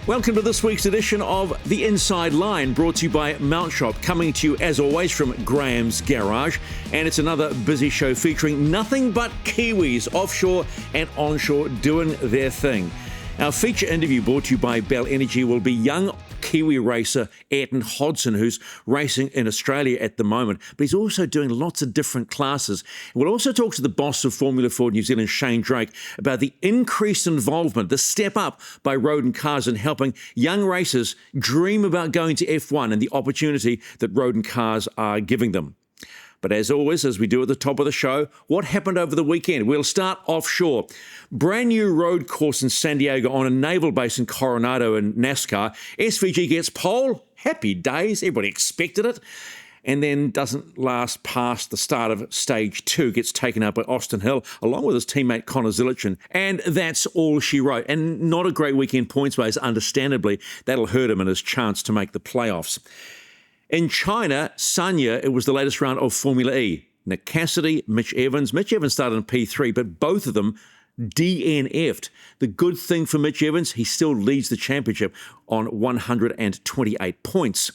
Welcome to this week's edition of The Inside Line, brought to you by Mount Shop, coming to you as always from Graham's Garage. And it's another busy show featuring nothing but Kiwis, offshore and onshore, doing their thing. Our feature interview, brought to you by BEL Energy, will be young Kiwi racer Ayrton Hodson, who's racing in Australia at the moment, but he's also doing lots of different classes. We'll also talk to the boss of Formula Ford New Zealand, Shane Drake, about the increased involvement, the step up by Rodin Cars in helping young racers dream about going to F1 and the opportunity that Rodin Cars are giving them. But as always, as we do at the top of the show, what happened over the weekend? We'll start offshore. Brand new road course in San Diego on a naval base in Coronado in NASCAR. SVG gets pole. Happy days. Everybody expected it. And then doesn't last past the start of stage 2, gets taken out by Austin Hill, along with his teammate Connor Zilichen. And that's all she wrote. And not a great weekend points-wise, understandably. That'll hurt him in his chance to make the playoffs. In China, Sanya, it was the latest round of Formula E. Nick Cassidy, Mitch Evans. Mitch Evans started in P3, but both of them DNF'd. The good thing for Mitch Evans, he still leads the championship on 128 points.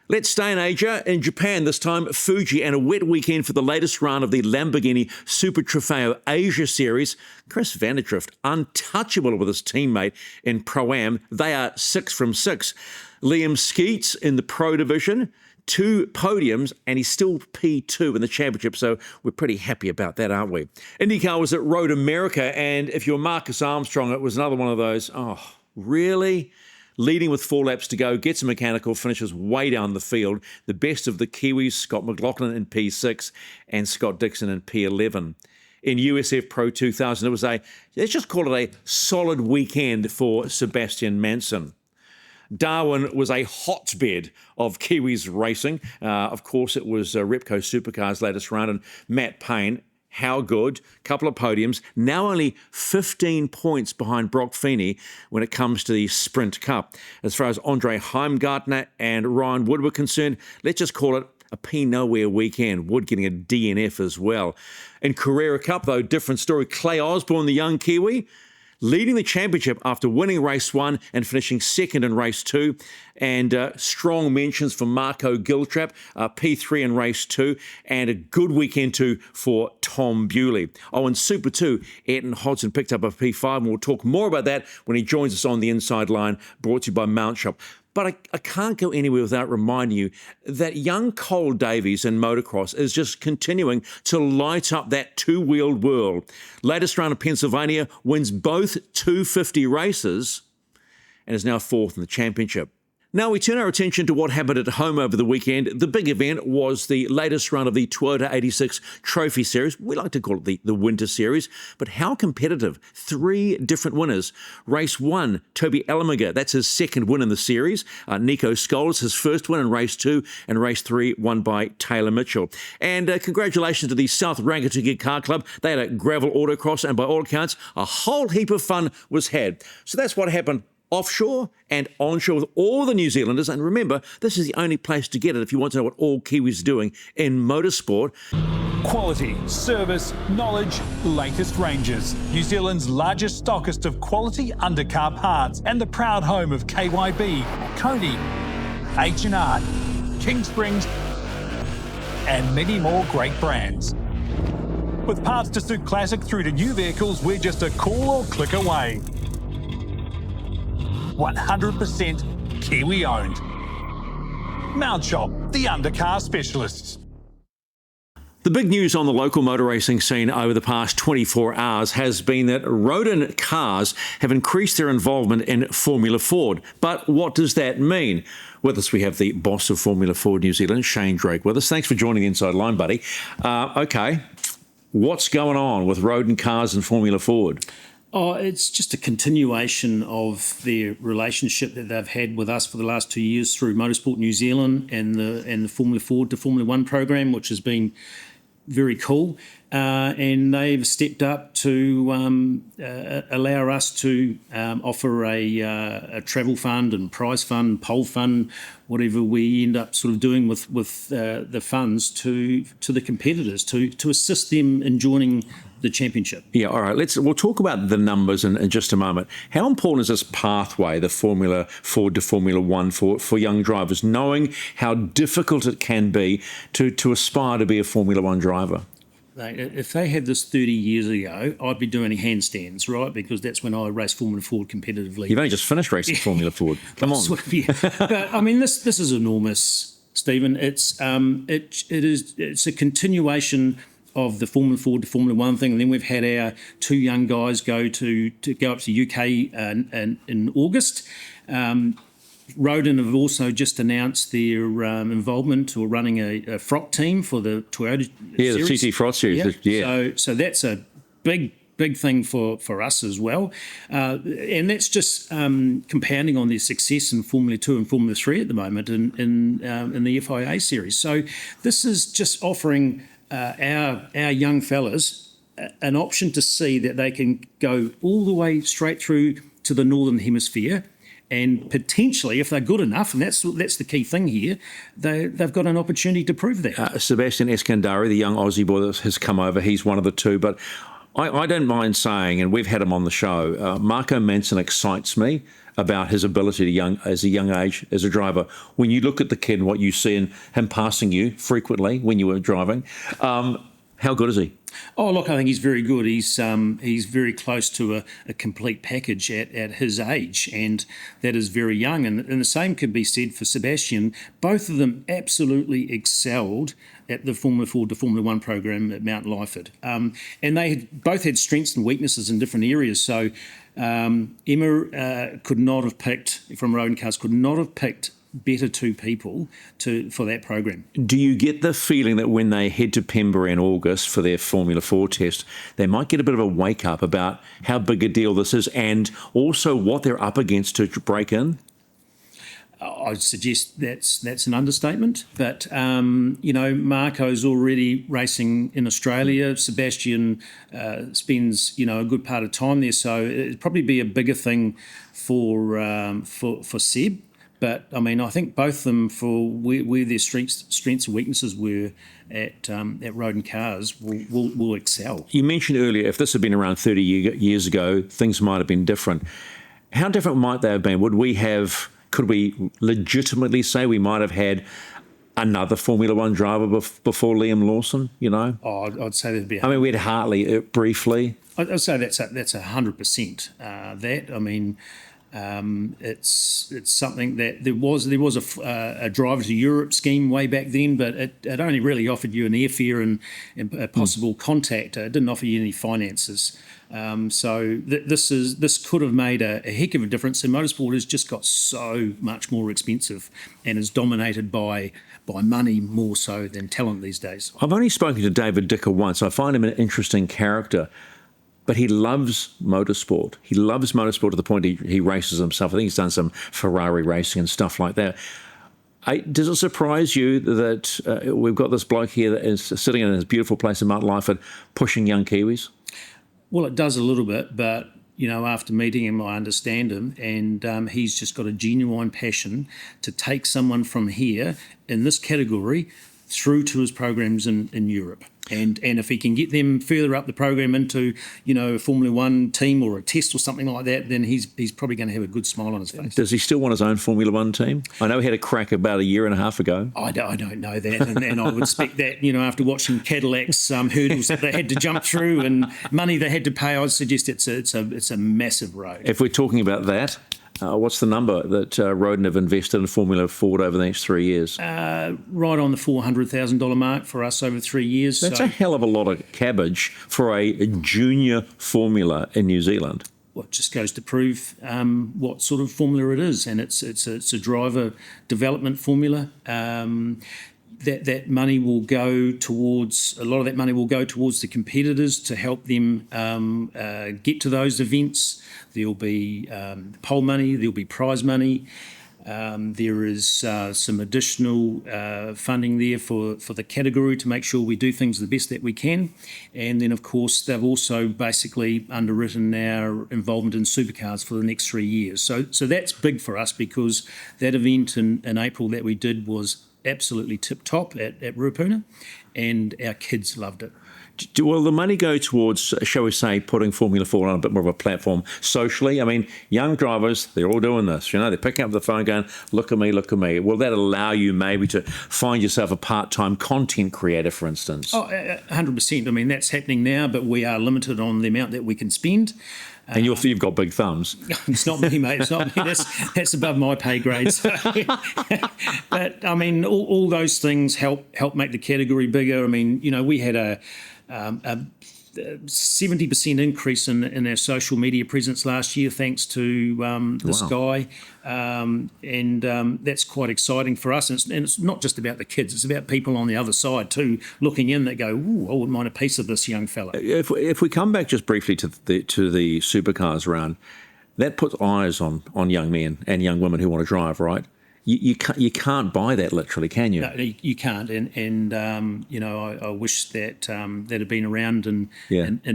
Let's stay in Asia. In Japan this time, Fuji, and a wet weekend for the latest round of the Lamborghini Super Trofeo Asia Series. Chris Vanderdrift, untouchable with his teammate in Pro-Am. They are 6 from 6. Liam Skeets in the Pro Division, 2 podiums, and he's still P2 in the championship, so we're pretty happy about that, aren't we? IndyCar was at Road America, and if you're Marcus Armstrong, it was another one of those, oh, really? Leading with 4 laps to go, gets a mechanical, finishes way down the field. The best of the Kiwis, Scott McLaughlin in P6 and Scott Dixon in P11. In USF Pro 2000, it was let's just call it a solid weekend for Sebastian Manson. Darwin was a hotbed of Kiwis racing. Of course, it was Repco Supercars' latest round, and Matt Payne, how good, couple of podiums, now only 15 points behind Brock Feeney when it comes to the Sprint Cup. As far as Andre Heimgartner and Ryan Wood were concerned, let's just call it a P nowhere weekend. Wood getting a DNF as well. In Carrera Cup, though, different story. Clay Osborne, the young Kiwi, leading the championship after winning race 1 and finishing second in race 2. And strong mentions for Marco Giltrap, P3 in race 2, and a good weekend too for Tom Bewley. Oh, in Super 2, Ayrton Hodson picked up a P5, and we'll talk more about that when he joins us on the Inside Line, brought to you by Mount Shop. But I can't go anywhere without reminding you that young Cole Davies in motocross is just continuing to light up that two-wheeled world. Latest round of Pennsylvania, wins both 250 races and is now 4th in the championship. Now we turn our attention to what happened at home over the weekend. The big event was the latest round of the Toyota 86 Trophy Series. We like to call it the Winter Series, but how competitive. 3 different winners. Race 1, Toby Elmiger, that's his second win in the series. Nico Scholes, his first win in race 2, and race 3 won by Taylor Mitchell. And congratulations to the South Rangituki Car Club. They had a gravel autocross, and by all accounts, a whole heap of fun was had. So that's what happened offshore and onshore with all the New Zealanders. And remember, this is the only place to get it if you want to know what all Kiwis are doing in motorsport. Quality, service, knowledge, latest ranges. New Zealand's largest stockist of quality undercar parts and the proud home of KYB, Coney, H&R, King Springs, and many more great brands. With parts to suit classic through to new vehicles, we're just a call or click away. 100% Kiwi owned. Mount Shop, the undercar specialists. The big news on the local motor racing scene over the past 24 hours has been that Rodin Cars have increased their involvement in Formula Ford. But what does that mean? With us, we have the boss of Formula Ford New Zealand, Shane Drake, with us. Thanks for joining the Inside Line, buddy. Okay, what's going on with Rodin Cars and Formula Ford? Oh, it's just a continuation of their relationship that they've had with us for the last 2 years through Motorsport New Zealand and the Formula Ford to Formula One program, which has been very cool. And they've stepped up to allow us to offer a travel fund and prize fund, pole fund, whatever we end up sort of doing with the funds to the competitors to assist them in joining the championship. Yeah, all right. We'll talk about the numbers in just a moment. How important is this pathway, the Formula Ford to Formula One, for young drivers, knowing how difficult it can be to aspire to be a Formula One driver? If they had this 30 years ago, I'd be doing handstands, right? Because that's when I raced Formula Ford competitively. You've only just finished racing Formula Ford. Come on. But I mean, this is enormous, Stephen. It's a continuation of the Formula Ford to Formula One thing, and then we've had our two young guys go up to UK in August. Rodin have also just announced their involvement or running a Frot team for the Toyota series. The CT Frot series. Yeah. So that's a big thing for us as well, and that's just compounding on their success in Formula 2 and Formula 3 at the moment in the FIA series. So this is just offering our young fellas an option to see that they can go all the way straight through to the Northern Hemisphere. And potentially, if they're good enough, and that's the key thing here, they've got an opportunity to prove that. Sebastian Eskandari, the young Aussie boy that has come over, he's one of the two. But I don't mind saying, and we've had him on the show, Marco Manson excites me about his ability as a young age as a driver. When you look at the kid and what you see in him passing you frequently when you were driving, how good is he? Oh, look, I think he's very good. He's very close to a complete package at his age, and that is very young. And the same could be said for Sebastian. Both of them absolutely excelled at the Formula Ford to Formula One program at Mount Lyford. And they both had strengths and weaknesses in different areas. So Emma could not have picked, from Rodin Cars, could not have picked better two people for that program. Do you get the feeling that when they head to Pembrey in August for their Formula 4 test, they might get a bit of a wake-up about how big a deal this is and also what they're up against to break in? I'd suggest that's an understatement. But, Marco's already racing in Australia. Sebastian spends, a good part of time there. So it'd probably be a bigger thing for Seb. But, I mean, I think both of them, for where their strengths and weaknesses were at Rodin Cars, will excel. You mentioned earlier, if this had been around 30 years ago, things might have been different. How different might they have been? Could we legitimately say we might have had another Formula One driver before Liam Lawson, Oh, I'd say there'd be... I mean, we had Hartley briefly. I'd say that's 100% that. I mean... it's something that there was a driver to Europe scheme way back then, but it only really offered you an airfare and a possible contact. It didn't offer you any finances. So this could have made a heck of a difference. And motorsport has just got so much more expensive and is dominated by money more so than talent these days. I've only spoken to David Dicker once. I find him an interesting character. But he loves motorsport. He loves motorsport to the point he races himself. I think he's done some Ferrari racing and stuff like that. Does it surprise you that we've got this bloke here that is sitting in his beautiful place in Mount Lyford pushing young Kiwis? Well, it does a little bit, but, after meeting him, I understand him, and he's just got a genuine passion to take someone from here in this category through to his programs in Europe. And if he can get them further up the program into, a Formula One team or a test or something like that, then he's probably going to have a good smile on his face. Does he still want his own Formula One team? I know he had a crack about a year and a half ago. I don't know that, and I would expect that, after watching Cadillac's hurdles that they had to jump through and money they had to pay, I'd suggest it's a massive road. If we're talking about that, what's the number that Rodin have invested in Formula Ford over the next 3 years? Right on the $400,000 mark for us over 3 years. That's a hell of a lot of cabbage for a junior formula in New Zealand. Well, it just goes to prove what sort of formula it is, and it's a driver development formula. That money will go towards, a lot of that money will go towards the competitors to help them get to those events. There'll be pole money, there'll be prize money. There is some additional funding there for the category to make sure we do things the best that we can. And then, of course, they've also basically underwritten our involvement in Supercars for the next 3 years. So that's big for us, because that event in April that we did was absolutely tip-top at Ruapuna, and our kids loved it. Will the money go towards, shall we say, putting Formula Ford on a bit more of a platform socially? I mean, young drivers, they're all doing this. You know, they're picking up the phone going, look at me, look at me. Will that allow you maybe to find yourself a part-time content creator, for instance? Oh, 100%. I mean, that's happening now, but we are limited on the amount that we can spend. And you've got big thumbs. It's not me, mate. It's not me. That's above my pay grade. So. But, I mean, all those things help make the category bigger. I mean, you know, we had a 70% increase in our social media presence last year, thanks to this guy, and that's quite exciting for us. And it's not just about the kids; it's about people on the other side too, looking in that go, "Ooh, I wouldn't mind a piece of this young fella." If we come back just briefly to the Supercars round, that puts eyes on young men and young women who want to drive, right? You can't buy that literally, can you? No, you can't, and you know, I wish that that had been around in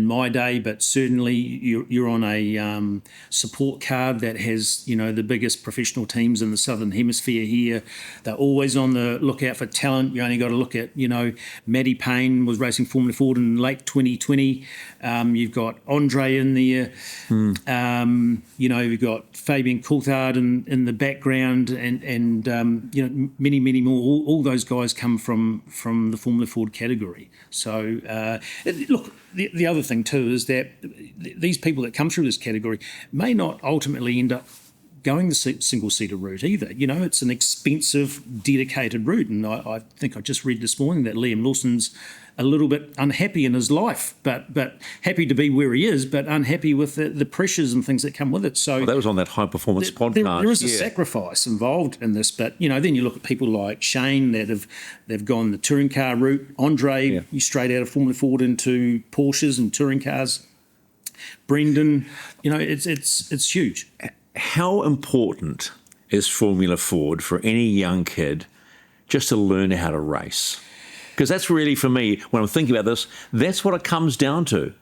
my day. But certainly, you're on a support card that has, you know, the biggest professional teams in the Southern Hemisphere here. They're always on the lookout for talent. You only got to look at, you know, Matty Payne was racing Formula Ford in late 2020. You've got Andre in there. You know, you've got Fabian Coulthard in the background, and you know, many more. All those guys come from the Formula Ford category. So look, the other thing too is that these people that come through this category may not ultimately end up going the single-seater route either. You know, it's an expensive, dedicated route, and I think I just read this morning that Liam Lawson's a little bit unhappy in his life, but happy to be where he is, but unhappy with the pressures and things that come with it. So that was on that High Performance podcast. There is a sacrifice involved in this, but you know, then you look at people like Shane that they've gone the touring car route. Andre, you straight out of Formula Ford into Porsches and touring cars. Brendan, you know, it's huge. How important is Formula Ford for any young kid just to learn how to race? Because that's really, for me, when I'm thinking about this, that's what it comes down to.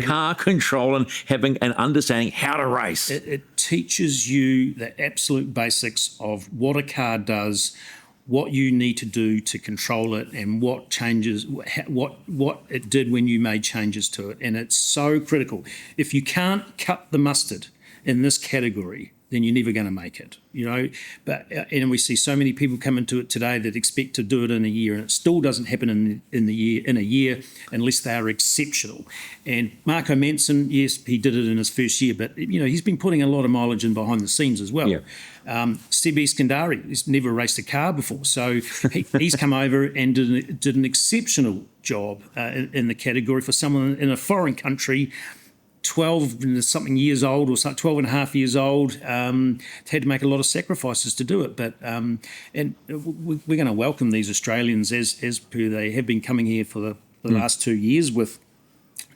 Car control and having and understanding how to race. It teaches you the absolute basics of what a car does, what you need to do to control it, and what changes, what it did when you made changes to it. And it's so critical. If you can't cut the mustard in this category, then you're never going to make it, you know. But and we see so many people come into it today that expect to do it in a year, and it still doesn't happen in a year unless they are exceptional. And Marco Manson, yes, he did it in his first year, but you know, he's been putting a lot of mileage in behind the scenes as well. Seb Eskandari, he's never raced a car before, so he's come over and did an exceptional job in the category for someone in a foreign country. 12 and something years old, or 12 and a half years old, had to make a lot of sacrifices to do it. But and we're going to welcome these Australians as per they have been coming here for the last 2 years with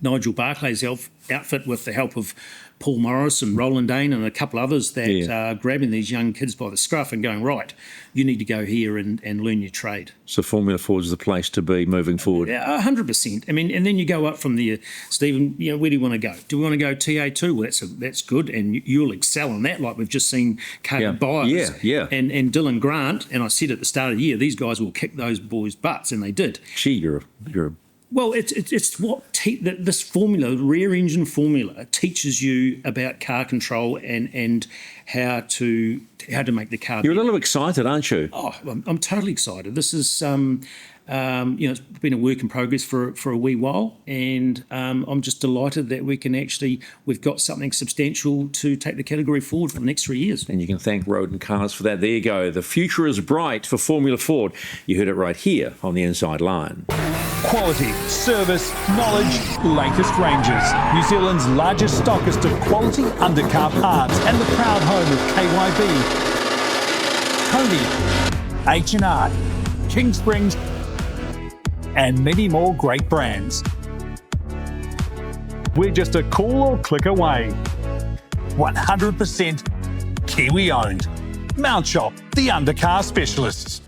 Nigel Barclay's outfit, with the help of Paul Morris and Roland Dane and a couple others that are grabbing these young kids by the scruff and going, right, you need to go here and learn your trade. So Formula Ford is the place to be moving forward. 100%. I mean, and then you go up from there, Stephen, you know, where do you want to go? Do we want to go TA2? Well, that's good, and you'll excel in that, like we've just seen Caleb Byers and Dylan Grant. And I said at the start of the year, these guys will kick those boys' butts, and they did. Gee, you're a Well, it's what this formula, rear engine formula, teaches you about car control and how to make the car. You're a little excited, aren't you? Oh, I'm totally excited. This is you know, it's been a work in progress for a wee while, and I'm just delighted that we've got something substantial to take the category forward for the next 3 years. And you can thank Rodin Cars for that. There you go. The future is bright for Formula Ford. You heard it right here on the Inside Line. Quality, service, knowledge, latest ranges. New Zealand's largest stockist of quality undercar parts and the proud home of KYB, Coney, H&R, King Springs, and many more great brands. We're just a call or click away. 100% Kiwi owned. Mount Shop, the undercar specialists.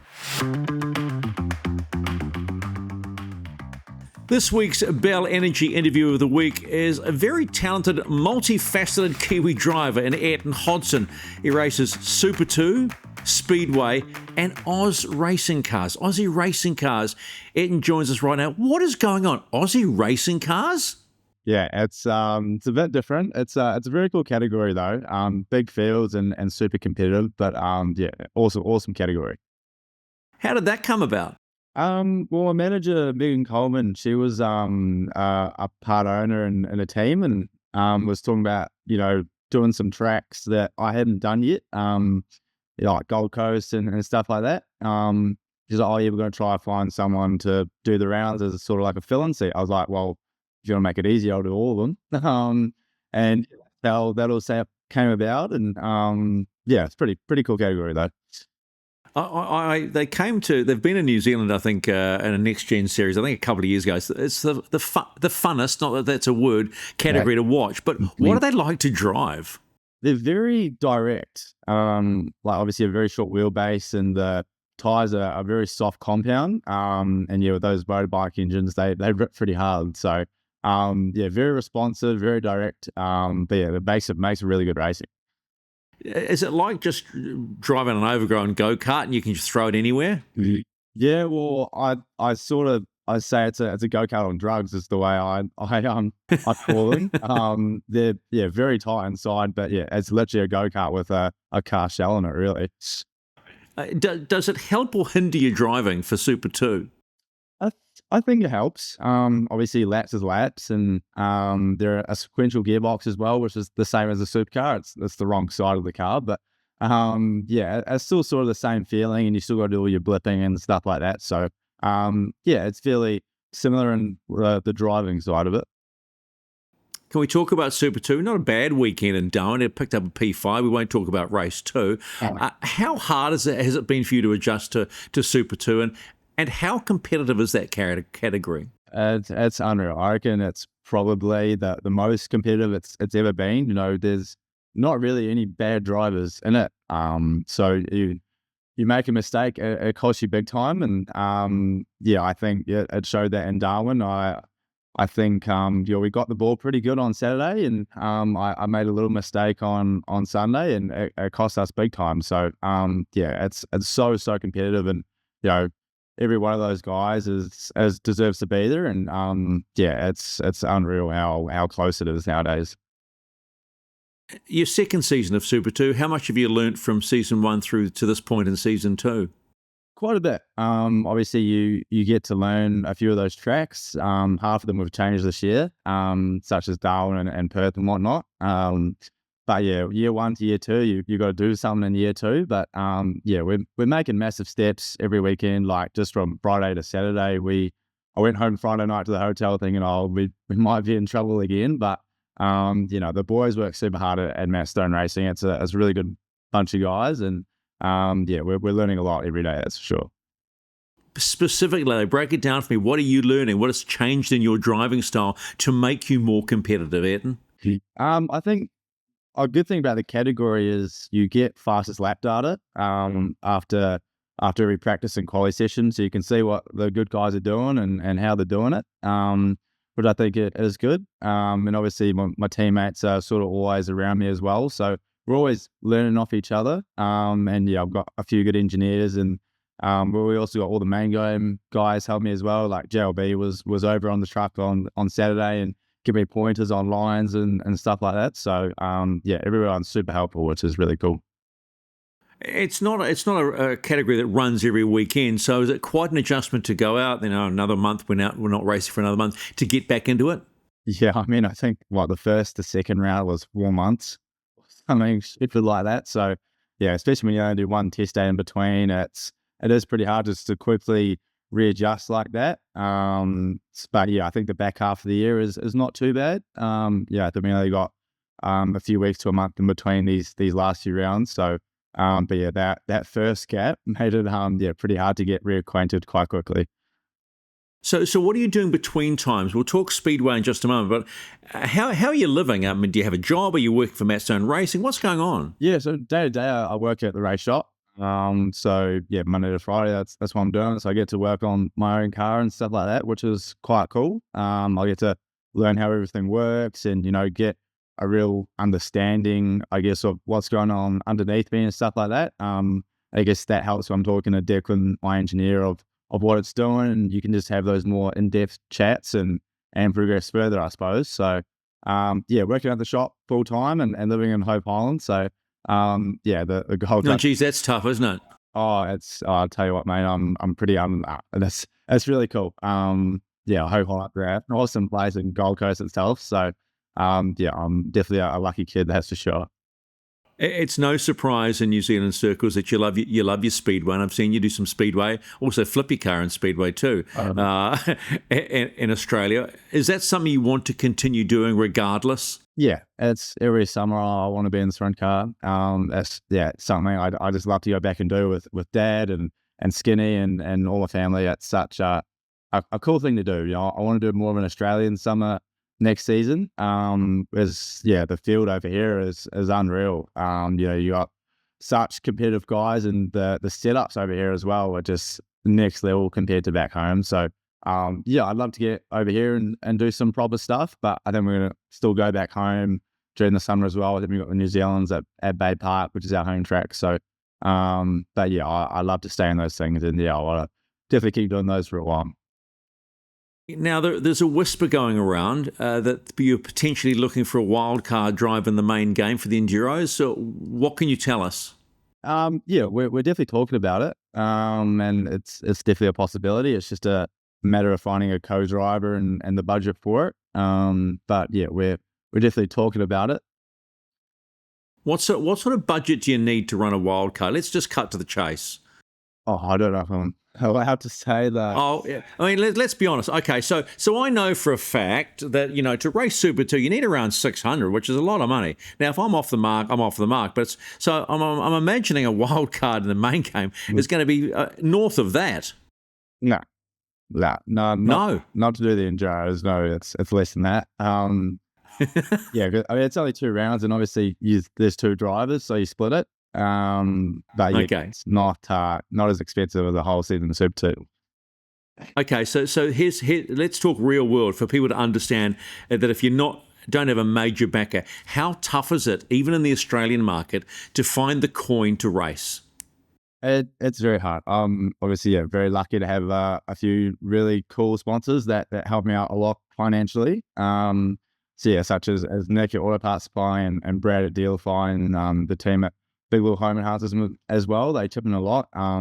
This week's BEL Energy interview of the week is a very talented, multifaceted Kiwi driver in Ayrton Hodson. He races Super 2, Speedway, and Oz Racing Cars. Aussie Racing Cars. Ayrton joins us right now. What is going on? Aussie Racing Cars? Yeah, it's a bit different. It's a very cool category though. Big fields and super competitive, but yeah, awesome category. How did that come about? Well, my manager Megan Coleman, she was a part owner in a team, and was talking about doing some tracks that I hadn't done yet, like Gold Coast and stuff like that. She's like, oh yeah, we're going to try to find someone to do the rounds as sort of like a fill-in seat. I was like, well, if you want to make it easy, I'll do all of them. And that all came about, and yeah, it's pretty cool category though. They've been in New Zealand, I think, in a next gen series, I think a couple of years ago. It's the funnest, not that that's a word, category to watch, but what are they like to drive? They're very direct, like obviously a very short wheelbase, and the tyres are a very soft compound, and yeah, with those motorbike engines, they rip pretty hard. So yeah, very responsive, very direct, but yeah, it makes it really good racing. Is it like just driving an overgrown go-kart and you can just throw it anywhere? Yeah, well, I say it's a go-kart on drugs is the way I call them. They're very tight inside, but yeah, it's literally a go-kart with a car shell in it, really. Does it help or hinder your driving for Super 2? I think it helps. Obviously laps is laps, and there are a sequential gearbox as well, which is the same as a supercar. It's the wrong side of the car, but yeah, it's still sort of the same feeling, and you still got to do all your blipping and stuff like that. So yeah, it's fairly similar in the driving side of it. Can we talk about Super 2? Not a bad weekend in Darwin. It picked up a P5. We won't talk about race 2. How hard has it been for you to adjust to Super 2, and how competitive is that category? It's unreal. I reckon it's probably the most competitive it's ever been. There's not really any bad drivers in it. So you make a mistake, it costs you big time. And yeah, I think it showed that in Darwin. I think we got the ball pretty good on Saturday, and I made a little mistake on Sunday, and it cost us big time. So yeah, it's so competitive, and every one of those guys deserves to be there, and yeah, it's unreal how close it is nowadays. Your second season of Super 2, how much have you learnt from season 1 through to this point in season 2? Quite a bit. Obviously you get to learn a few of those tracks. Half of them have changed this year, such as Darwin and Perth and whatnot. But yeah, year 1 to year 2, you got to do something in year 2. But yeah, we're making massive steps every weekend. Like just from Friday to Saturday, I went home Friday night to the hotel thinking, oh, we might be in trouble again. But the boys work super hard at Matt Stone Racing. It's a really good bunch of guys, and yeah, we're learning a lot every day. That's for sure. Specifically, break it down for me. What are you learning? What has changed in your driving style to make you more competitive, Ayrton? I think a good thing about the category is you get fastest lap data after every practice and quali session, so you can see what the good guys are doing and how they're doing it, which I think it is good. And obviously my teammates are sort of always around me as well, so we're always learning off each other. And yeah, I've got a few good engineers, and we also got all the main game guys help me as well. Like JLB was over on the truck on Saturday and give me pointers on lines and stuff like that. So yeah, everyone's super helpful, which is really cool. It's not a category that runs every weekend. So is it quite an adjustment to go out? Another month we're not racing for another month to get back into it? Yeah, I mean, I think the second round was 4 months, something stupid like that. So yeah, especially when you only do one test day in between, it is pretty hard just to quickly readjust like that. But yeah, I think the back half of the year is not too bad. Yeah, I think we only got a few weeks to a month in between these last few rounds. So but yeah, that first gap made it pretty hard to get reacquainted quite quickly. So what are you doing between times? We'll talk Speedway in just a moment, but how are you living? I mean, do you have a job? Are you working for Matt Stone Racing? What's going on? Yeah, so day to day I work at the race shop. So yeah, Monday to Friday, that's what I'm doing. So I get to work on my own car and stuff like that, which is quite cool. I get to learn how everything works and, get a real understanding, I guess, of what's going on underneath me and stuff like that. I guess that helps when I'm talking to Declan, my engineer, of what it's doing, and you can just have those more in-depth chats and progress further, I suppose. So, working at the shop full time and living in Hope Island. So, the whole. No, geez, that's tough, isn't it? I'll tell you what, mate. I'm pretty that's really cool. Hope Island, an awesome place in Gold Coast itself. So, I'm definitely a lucky kid, that's for sure. It's no surprise in New Zealand circles that you love your speedway, and I've seen you do some speedway, also flip your car in speedway too. In Australia, is that something you want to continue doing regardless? Yeah, it's every summer I want to be in the sprint car. That's something I just love to go back and do with Dad and Skinny and all the family. It's such a cool thing to do. I want to do more of an Australian summer next season. The field over here is unreal. You got such competitive guys, and the setups over here as well are just next level compared to back home. So I'd love to get over here and do some proper stuff, but I think we're going to still go back home during the summer as well. Then we've got the New Zealand's at Bay Park, which is our home track. So I love to stay in those things, and I want to definitely keep doing those for a while. Now, there's a whisper going around that you're potentially looking for a wild card drive in the main game for the Enduros. So what can you tell us? We're definitely talking about it, and it's definitely a possibility. It's just a matter of finding a co-driver and the budget for it. We're definitely talking about it. What sort of budget do you need to run a wild card? Let's just cut to the chase. Oh, I don't know if I'm allowed to say that. Oh, yeah. I mean, let's be honest. Okay, so I know for a fact that, to race Super 2, you need around 600, which is a lot of money. Now, if I'm off the mark, I'm off the mark. But I'm imagining a wild card in the main game is going to be north of that. No, not to do the Enduros. No, it's less than that. It's only 2 rounds, and obviously there's 2 drivers, so you split it. It's not as expensive as a whole season of Super 2. Okay, so here's let's talk real world for people to understand that if you're don't have a major backer, how tough is it, even in the Australian market, to find the coin to race? It's very hard. Obviously, very lucky to have a few really cool sponsors that help me out a lot financially. Such as Nick at Auto Parts Supply and Brad at Dealify and the team at Big Little Home Enhancers as well. They chip in a lot. My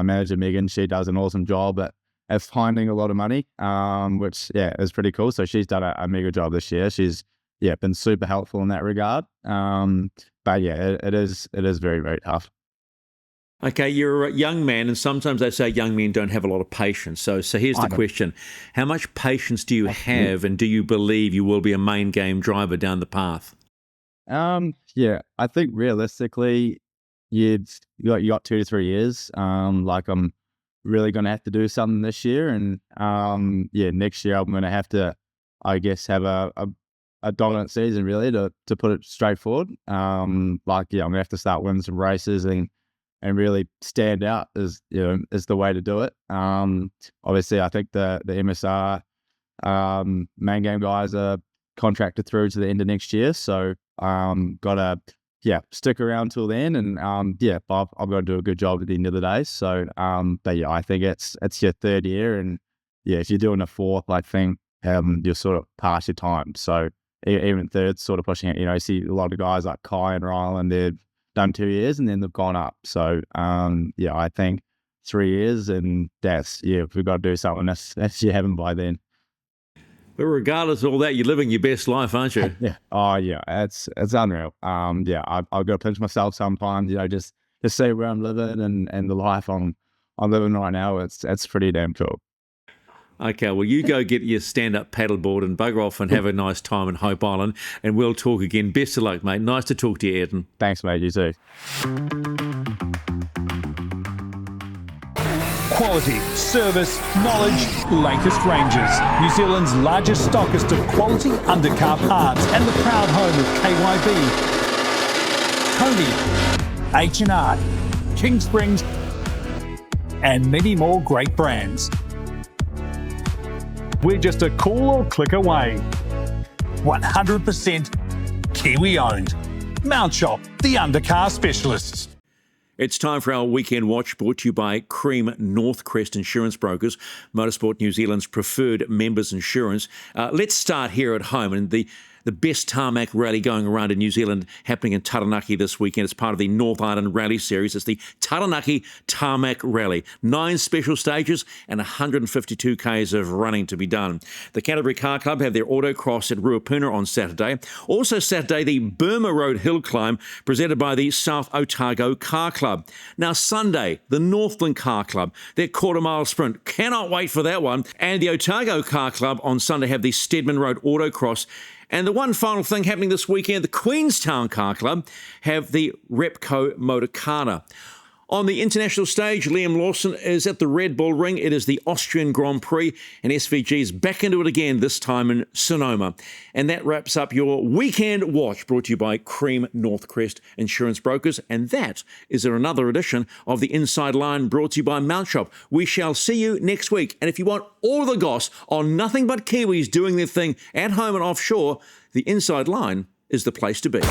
manager Megan, she does an awesome job at finding a lot of money, which is pretty cool. So she's done a mega job this year. She's been super helpful in that regard. It is very, very tough. Okay, you're a young man, and sometimes they say young men don't have a lot of patience. So here's the question. How much patience do you have, and do you believe you will be a main game driver down the path? I think realistically, you got 2 to 3 years. I'm really going to have to do something this year, and next year I'm going to have to, I guess, have a dominant season really to put it straightforward. I'm going to have to start winning some races and really stand out is the way to do it. Obviously, I think the MSR main game guys are contracted through to the end of next year, so gotta stick around till then, and I've got to do a good job at the end of the day. So I think it's your 3rd year, and if you're doing a 4th, I think you're sort of past your time. So even 3rd, sort of pushing it. You see a lot of guys like Kai and Ryland, they've done 2 years and then they've gone up. So I think 3 years, and that's we've got to do something that's you haven't by then. But regardless of all that, you're living your best life, aren't you? Yeah. Oh, yeah. It's unreal. I've got to pinch myself sometimes, just to see where I'm living and the life I'm living right now. It's pretty damn cool. Okay, well, you go get your stand-up paddleboard and bugger off and have a nice time in Hope Island, and we'll talk again. Best of luck, mate. Nice to talk to you, Ayrton. Thanks, mate. You too. Quality, service, knowledge, latest ranges. New Zealand's largest stockist of quality undercar parts and the proud home of KYB, Coney, H&R, King Springs, and many more great brands. We're just a call or click away. 100% Kiwi owned. Mount Shop, the undercar specialists. It's time for our weekend watch, brought to you by Creme Northcrest Insurance Brokers, Motorsport New Zealand's preferred members insurance. Let's start here at home, and the best tarmac rally going around in New Zealand happening in Taranaki this weekend. It's part of the North Island Rally Series. It's the Taranaki Tarmac Rally. 9 special stages and 152 k's of running to be done. The Canterbury Car Club have their autocross at Ruapuna on Saturday. Also Saturday, the Burma Road Hill Climb presented by the South Otago Car Club. Now Sunday, the Northland Car Club, their quarter-mile sprint. Cannot wait for that one. And the Otago Car Club on Sunday have the Stedman Road Autocross. And the one final thing happening this weekend, the Queenstown Car Club have the Repco Motorcana. On the international stage, Liam Lawson is at the Red Bull Ring. It is the Austrian Grand Prix, and SVG is back into it again, this time in Sonoma. And that wraps up your weekend watch, brought to you by Creme Northcrest Insurance Brokers. And that is another edition of the Inside Line, brought to you by Mount Shop. We shall see you next week. And if you want all the goss on nothing but Kiwis doing their thing at home and offshore, the Inside Line is the place to be.